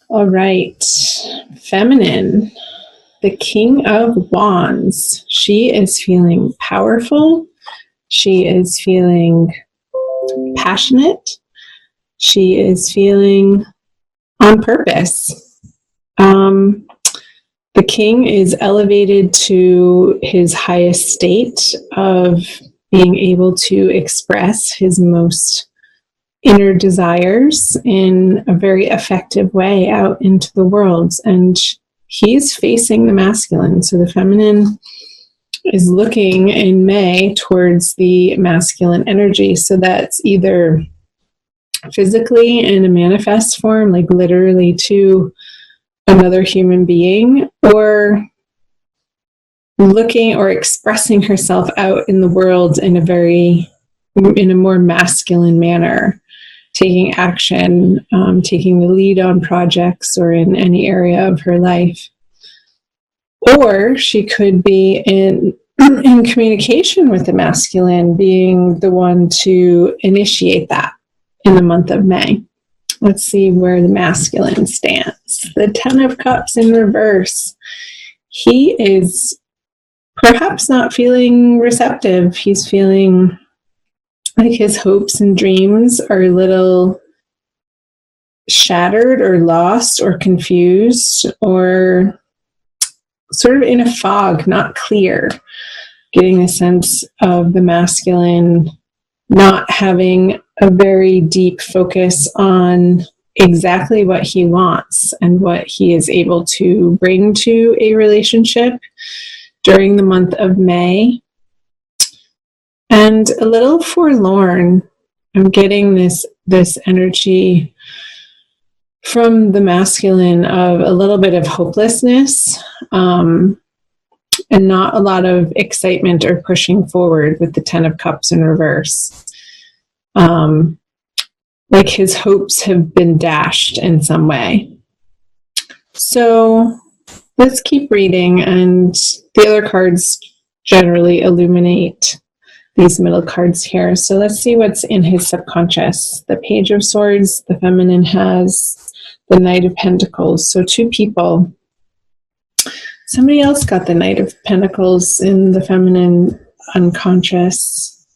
All right. Feminine, the King of Wands. She is feeling powerful. She is feeling passionate. She is feeling on purpose. The king is elevated to his highest state of being able to express his most inner desires in a very effective way out into the world. And he's facing the masculine. So the feminine is looking in May towards the masculine energy. So that's either physically in a manifest form, like literally to another human being, or looking or expressing herself out in the world in a more masculine manner, taking action, taking the lead on projects or in any area of her life. Or she could be in communication with the masculine, being the one to initiate that in the month of May. Let's see where the masculine stands. The Ten of Cups in reverse. He is perhaps not feeling receptive. He's feeling like his hopes and dreams are a little shattered or lost or confused or sort of in a fog, not clear. Getting a sense of the masculine not having a very deep focus on exactly what he wants and what he is able to bring to a relationship during the month of May. And a little forlorn. I'm getting this energy from the masculine of a little bit of hopelessness, and not a lot of excitement or pushing forward with the Ten of Cups in reverse. Like his hopes have been dashed in some way. So let's keep reading, and the other cards generally illuminate these middle cards here. So let's see what's in his subconscious. The Page of Swords, the feminine has the Knight of Pentacles. So two people. Somebody else got the Knight of Pentacles in the feminine unconscious.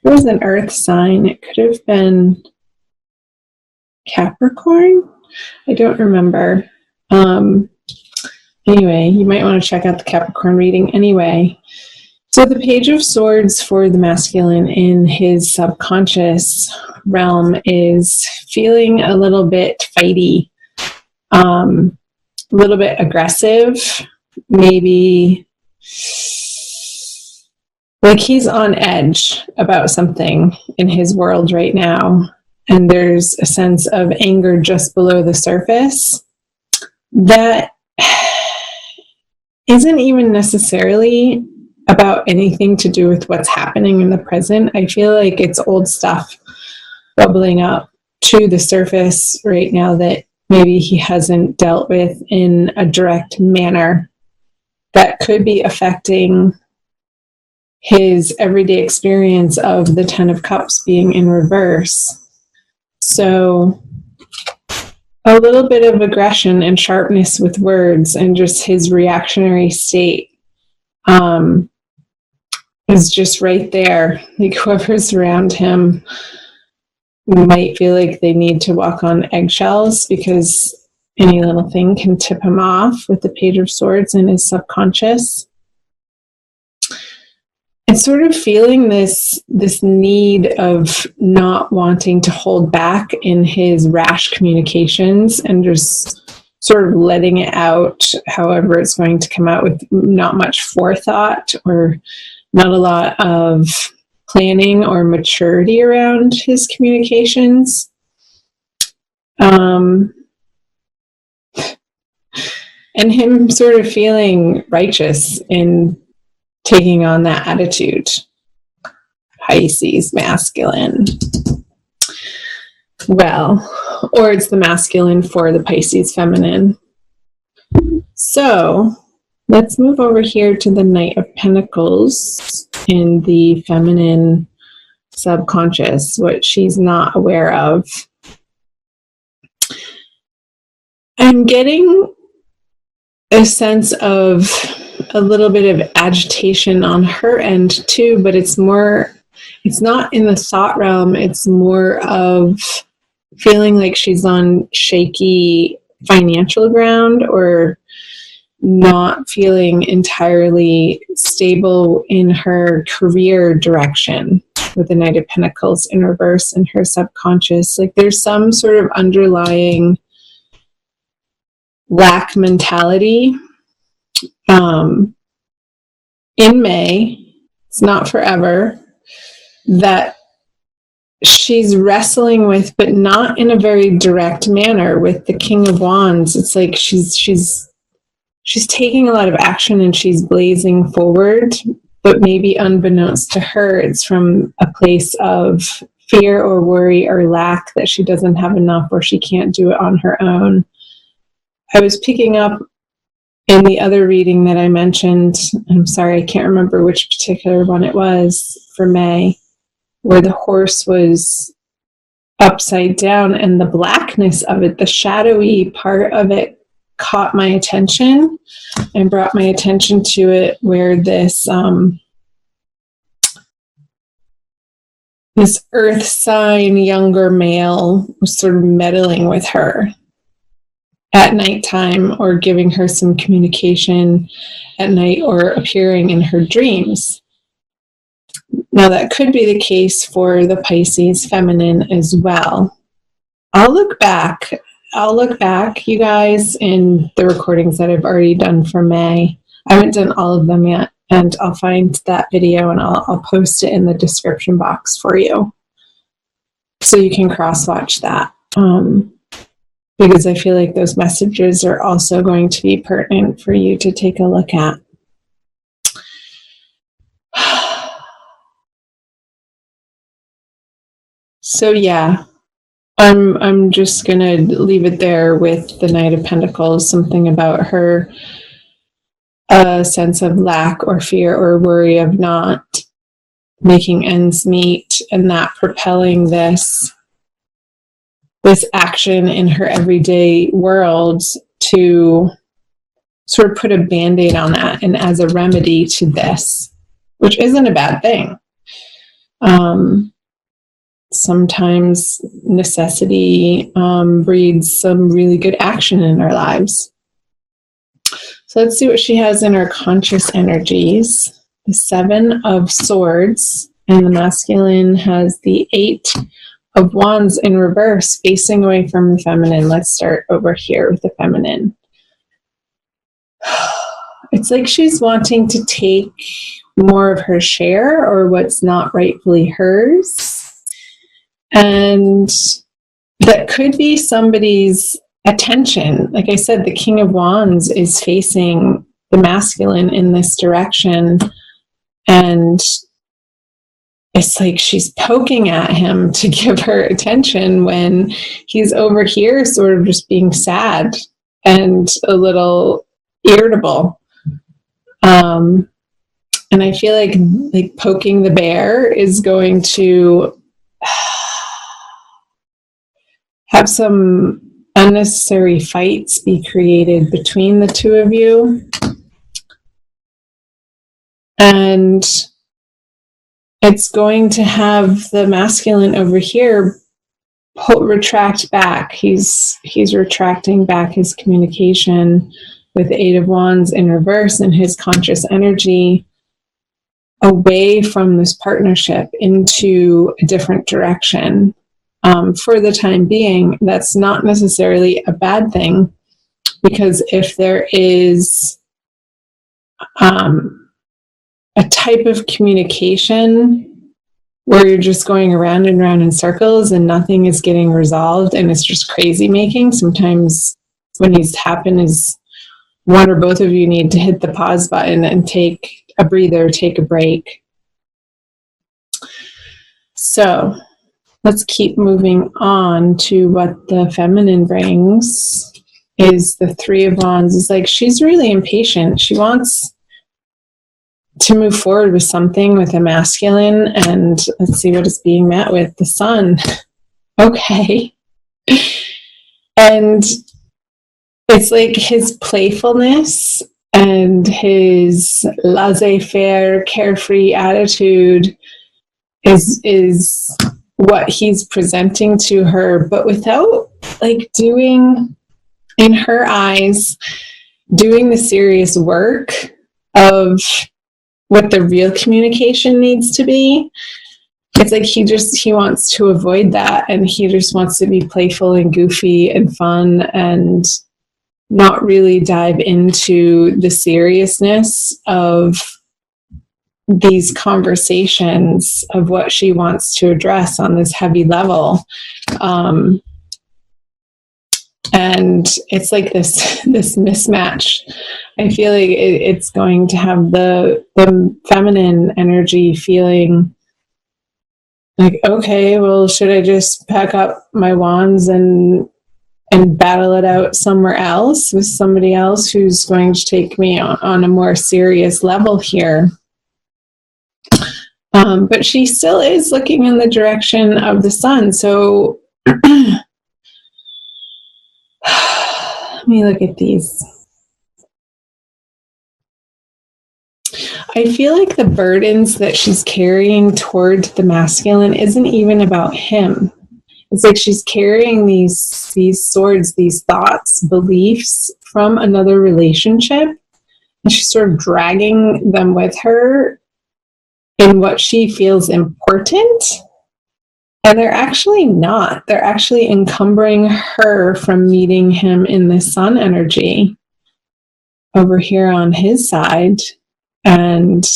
There was an earth sign. It could have been Capricorn. I don't remember. Anyway, you might want to check out the Capricorn reading anyway. So the Page of Swords for the masculine in his subconscious realm is feeling a little bit fighty, a little bit aggressive, maybe like he's on edge about something in his world right now. And there's a sense of anger just below the surface that isn't even necessarily about anything to do with what's happening in the present. I feel like it's old stuff bubbling up to the surface right now that maybe he hasn't dealt with in a direct manner that could be affecting his everyday experience of the Ten of Cups being in reverse. So a little bit of aggression and sharpness with words and just his reactionary state is just right there. Like whoever's around him might feel like they need to walk on eggshells because any little thing can tip him off with the Page of Swords in his subconscious. It's sort of feeling this need of not wanting to hold back in his rash communications and just sort of letting it out however it's going to come out, with not much forethought or not a lot of planning or maturity around his communications. And him sort of feeling righteous in taking on that attitude. Pisces masculine. Well, or it's the masculine for the Pisces feminine. So let's move over here to the Knight of Pentacles in the feminine subconscious, what she's not aware of. I'm getting a sense of a little bit of agitation on her end too, but it's not in the thought realm. It's more of feeling like she's on shaky financial ground, or not feeling entirely stable in her career direction with the Knight of Pentacles in reverse in her subconscious. Like there's some sort of underlying lack mentality in May, it's not forever, that she's wrestling with, but not in a very direct manner. With the King of Wands, it's like she's taking a lot of action and she's blazing forward, but maybe unbeknownst to her, it's from a place of fear or worry or lack that she doesn't have enough, or she can't do it on her own. I was picking up in the other reading that I mentioned, I'm sorry, I can't remember which particular one it was for May, where the horse was upside down and the blackness of it, the shadowy part of it, caught my attention and brought my attention to it, where this earth sign younger male was sort of meddling with her at nighttime, or giving her some communication at night, or appearing in her dreams. Now that could be the case for the Pisces feminine as well. I'll look back, you guys, in the recordings that I've already done for May. I haven't done all of them yet, and I'll find that video and I'll post it in the description box for you, so you can cross-watch that. Because I feel like those messages are also going to be pertinent for you to take a look at. So yeah, I'm just gonna leave it there with the Knight of Pentacles. Something about her, a sense of lack or fear or worry of not making ends meet, and that propelling this action in her everyday world to sort of put a band-aid on that, and as a remedy to this, which isn't a bad thing. Sometimes necessity breeds some really good action in our lives. So let's see what she has in her conscious energies. The 7 of Swords, and the masculine has the 8 of Wands in reverse, facing away from the feminine. Let's start over here with the feminine. It's like she's wanting to take more of her share, or what's not rightfully hers. And that could be somebody's attention. Like I said, the King of Wands is facing the masculine in this direction, and it's like she's poking at him to give her attention when he's over here sort of just being sad and a little irritable. And I feel like poking the bear is going to have some unnecessary fights be created between the two of you. And it's going to have the masculine over here retract back. He's retracting back his communication with the 8 of Wands in reverse, and his conscious energy away from this partnership into a different direction. For the time being, that's not necessarily a bad thing, because if there is a type of communication where you're just going around and around in circles and nothing is getting resolved and it's just crazy making, sometimes what needs to happen is one or both of you need to hit the pause button and take a breather, take a break. So let's keep moving on to what the feminine brings. Is the 3 of Wands. Is like she's really impatient. She wants to move forward with something with a masculine, and let's see what is being met with. The Sun. Okay. And it's like his playfulness and his laissez-faire, carefree attitude is what he's presenting to her, but without like doing, in her eyes, doing the serious work of what the real communication needs to be. It's like he wants to avoid that, and he just wants to be playful and goofy and fun and not really dive into the seriousness of these conversations of what she wants to address on this heavy level. And it's like this mismatch. I feel like it's going to have the feminine energy feeling like, okay, well, should I just pack up my wands and battle it out somewhere else with somebody else who's going to take me on a more serious level here? But she still is looking in the direction of the sun. So let me look at these. I feel like the burdens that she's carrying toward the masculine isn't even about him. It's like she's carrying these swords, these thoughts, beliefs from another relationship, and she's sort of dragging them with her in what she feels important. And they're actually not. They're actually encumbering her from meeting him in the sun energy over here on his side. And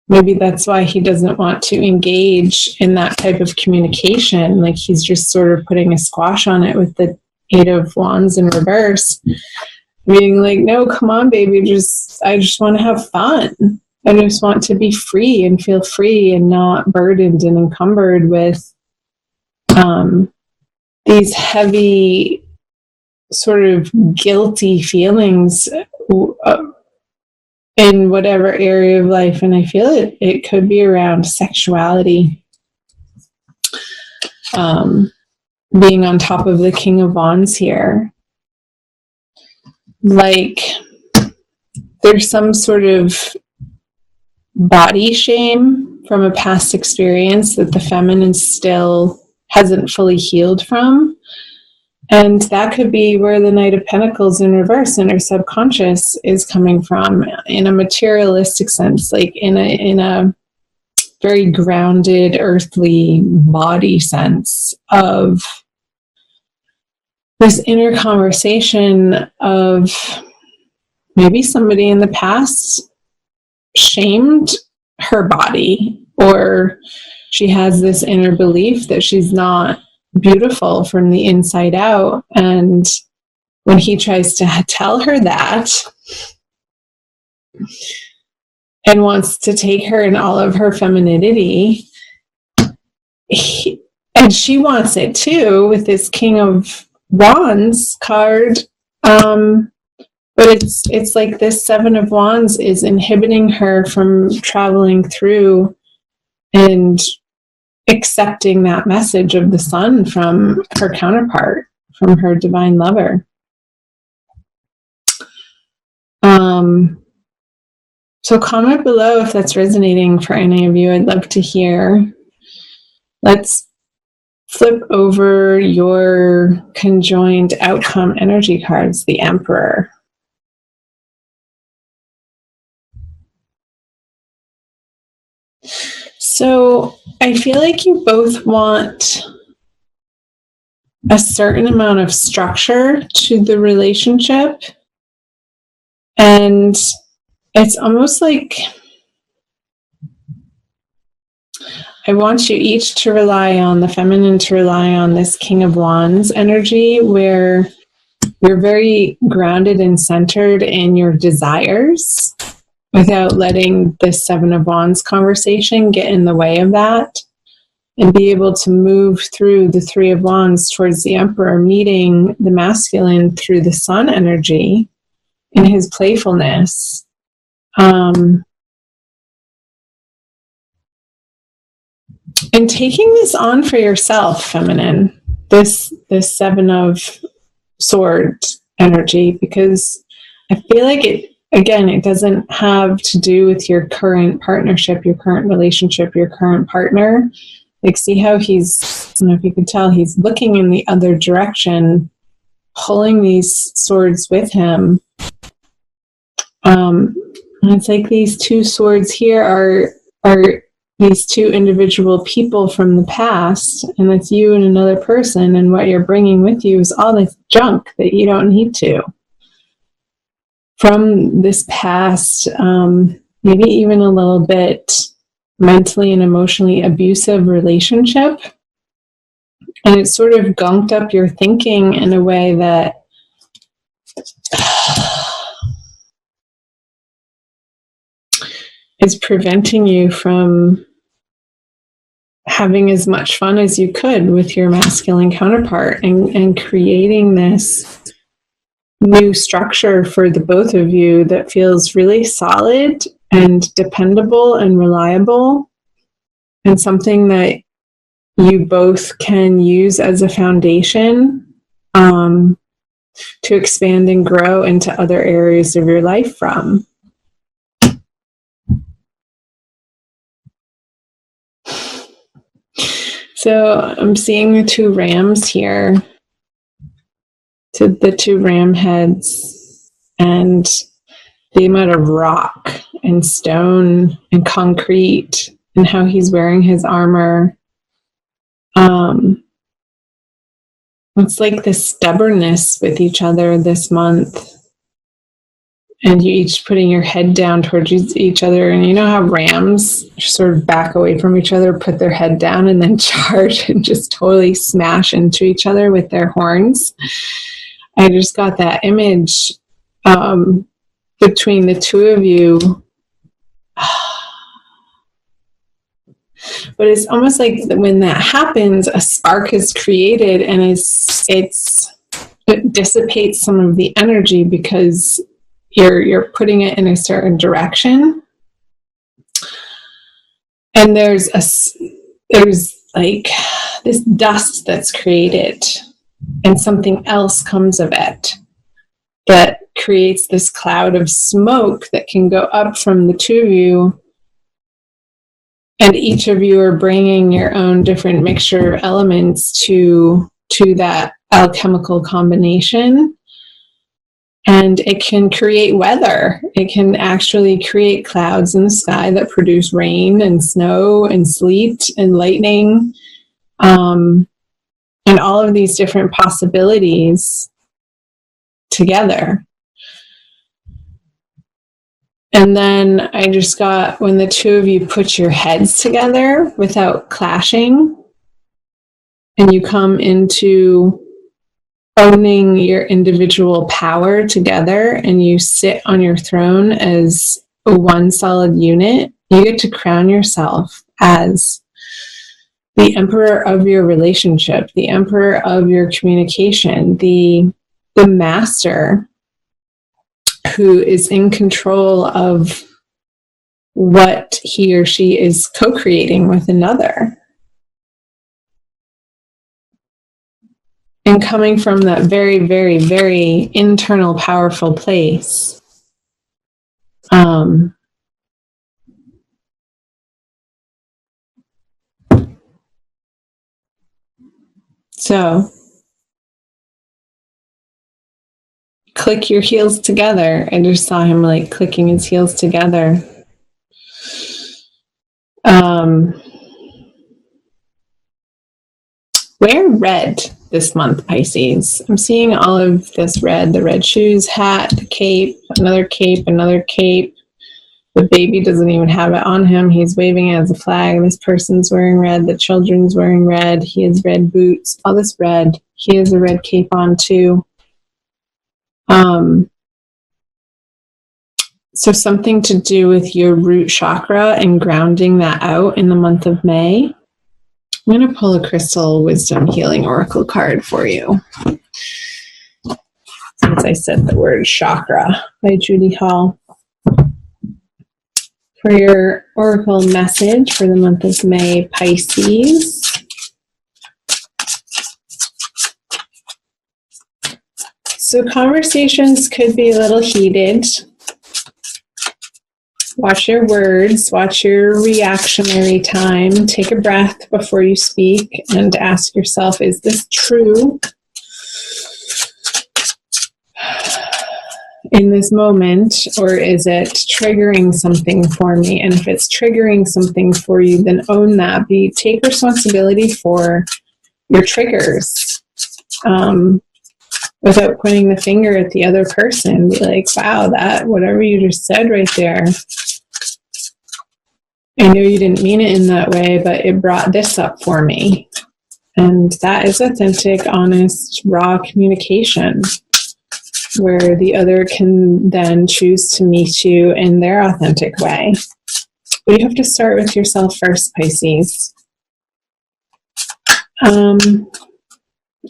maybe that's why he doesn't want to engage in that type of communication. Like he's just sort of putting a squash on it with the 8 of Wands in reverse. Being like, no, come on, baby. I just want to have fun. I just want to be free and feel free and not burdened and encumbered with these heavy sort of guilty feelings in whatever area of life. And I feel it could be around sexuality. Being on top of the King of Wands here. Like there's some sort of body shame from a past experience that the feminine still hasn't fully healed from. And that could be where the Knight of Pentacles in reverse in her subconscious is coming from, in a materialistic sense, like in a very grounded, earthly body sense of this inner conversation of maybe somebody in the past shamed her body, or she has this inner belief that she's not beautiful from the inside out. And when he tries to tell her that and wants to take her in all of her femininity, and she wants it too with this King of Wands card. But it's like this 7 of Wands is inhibiting her from traveling through and accepting that message of the sun from her counterpart, from her divine lover. So comment below if that's resonating for any of you. I'd love to hear. Let's flip over your conjoined outcome energy cards, the Emperor. So I feel like you both want a certain amount of structure to the relationship. And it's almost like I want you each to rely on the feminine, to rely on this King of Wands energy, where you're very grounded and centered in your desires without letting the 7 of Wands conversation get in the way of that, and be able to move through the 3 of Wands towards the Emperor, meeting the masculine through the sun energy in his playfulness. And taking this on for yourself, feminine, this 7 of Swords energy, because I feel like it doesn't have to do with your current partnership, your current relationship, your current partner. Like, see how he's, I don't know if you can tell, he's looking in the other direction, pulling these swords with him. And it's like these two swords here are these two individual people from the past, and it's you and another person, and what you're bringing with you is all this junk that you don't need to. From this past, maybe even a little bit mentally and emotionally abusive relationship. And it sort of gunked up your thinking in a way that is preventing you from having as much fun as you could with your masculine counterpart, and creating this new structure for the both of you that feels really solid and dependable and reliable, and something that you both can use as a foundation to expand and grow into other areas of your life from. So I'm seeing the two rams here, to the two ram heads, and the amount of rock and stone and concrete, and how he's wearing his armor. It's like this stubbornness with each other this month, and you each putting your head down towards each other. And you know how rams sort of back away from each other, put their head down, and then charge and just totally smash into each other with their horns. I just got that image between the two of you. But it's almost like when that happens, a spark is created, and it dissipates some of the energy because you're putting it in a certain direction. And there's like this dust that's created, and something else comes of it that creates this cloud of smoke that can go up from the two of you. And each of you are bringing your own different mixture of elements to that alchemical combination. And it can create weather. It can actually create clouds in the sky that produce rain and snow and sleet and lightning, and all of these different possibilities together. And then I just got, when the two of you put your heads together without clashing, and you come into owning your individual power together, and you sit on your throne as a one solid unit, you get to crown yourself as the emperor of your relationship, the emperor of your communication, the master who is in control of what he or she is co-creating with another. And coming from that very, very, very internal, powerful place. So click your heels together. I just saw him like clicking his heels together. Wear red this month, Pisces. I'm seeing all of this red, the red shoes, hat, the cape, another cape, another cape. The baby doesn't even have it on him. He's waving it as a flag. This person's wearing red. The children's wearing red. He has red boots. All this red. He has a red cape on too. So something to do with your root chakra and grounding that out in the month of May. I'm going to pull a Crystal Wisdom Healing Oracle card for you, since I said the word chakra, by Judy Hall. For your Oracle message for the month of May, Pisces. So conversations could be a little heated. Watch your words, watch your reactionary time. Take a breath before you speak and ask yourself, is this true in this moment, or is it triggering something for me? And if it's triggering something for you, then own that. Take responsibility for your triggers. Without pointing the finger at the other person. Be like, wow, that, whatever you just said right there, I know you didn't mean it in that way, but it brought this up for me. And that is authentic, honest, raw communication, where the other can then choose to meet you in their authentic way. But you have to start with yourself first, Pisces.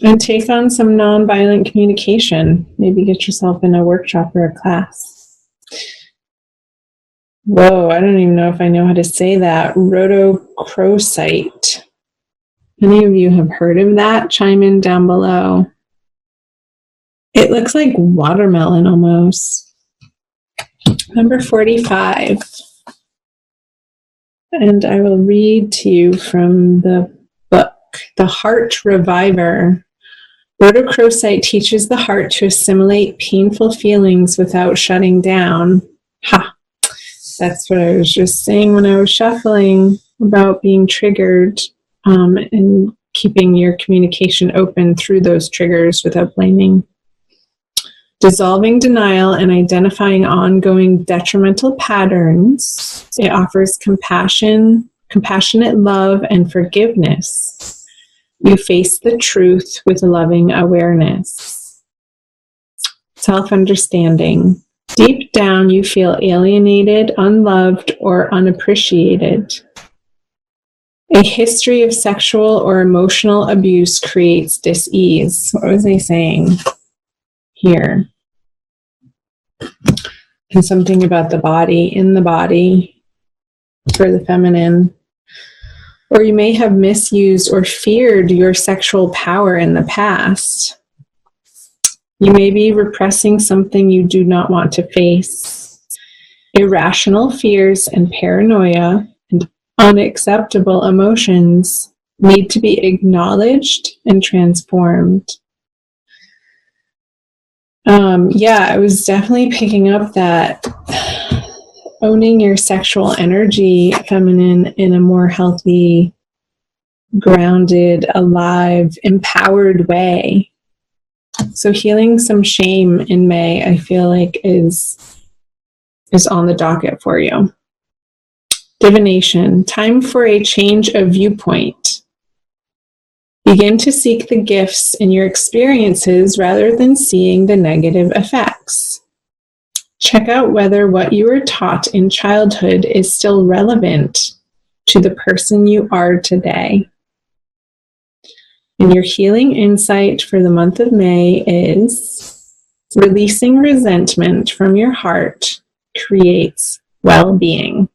And take on some nonviolent communication. Maybe get yourself in a workshop or a class. Whoa, I don't even know if I know how to say that. Rhodochrosite. Any of you have heard of that? Chime in down below. It looks like watermelon almost. Number 45. And I will read to you from the book, The Heart Reviver. Rhodochrosite teaches the heart to assimilate painful feelings without shutting down. Ha! That's what I was just saying when I was shuffling about being triggered, and keeping your communication open through those triggers without blaming. Dissolving denial and identifying ongoing detrimental patterns. It offers compassion, compassionate love, and forgiveness. You face the truth with loving awareness. Self-understanding. Deep down, you feel alienated, unloved, or unappreciated. A history of sexual or emotional abuse creates dis-ease. What was I saying here? And something about the body, in the body, for the feminine. Or you may have misused or feared your sexual power in the past. You may be repressing something you do not want to face. Irrational fears and paranoia and unacceptable emotions need to be acknowledged and transformed. I was definitely picking up that owning your sexual energy, feminine, in a more healthy, grounded, alive, empowered way. So healing some shame in May, I feel like is on the docket for you. Divination, time for a change of viewpoint. Begin to seek the gifts in your experiences rather than seeing the negative effects. Check out whether what you were taught in childhood is still relevant to the person you are today. And your healing insight for the month of May is releasing resentment from your heart creates well-being.